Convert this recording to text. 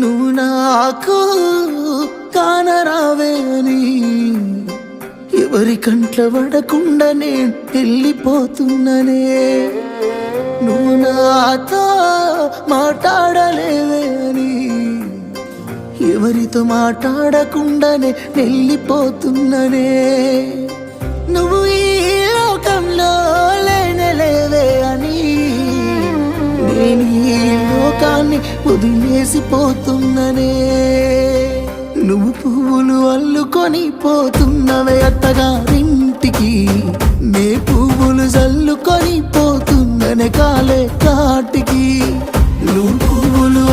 నువ్వు నాకు కానరావే అని ఎవరి కంట్ల పడకుండా నేను వెళ్ళిపోతున్ననే. నువ్వు నాతో మాట్లాడలేవే అని ఎవరితో మాట్లాడకుండానే వెళ్ళిపోతున్ననే. నువ్వు ఈ లోకంలో లేనలేవే అని నేను ఈ లోకాన్ని వదిలేసిపోతున్ననే. నువ్వు పువ్వులు అల్లుకొని పోతున్నవే అత్తగారింటికి, నే పువ్వులు జల్లుకొని పోతున్ననే కాలే కాటికి. నువ్వు పువ్వులు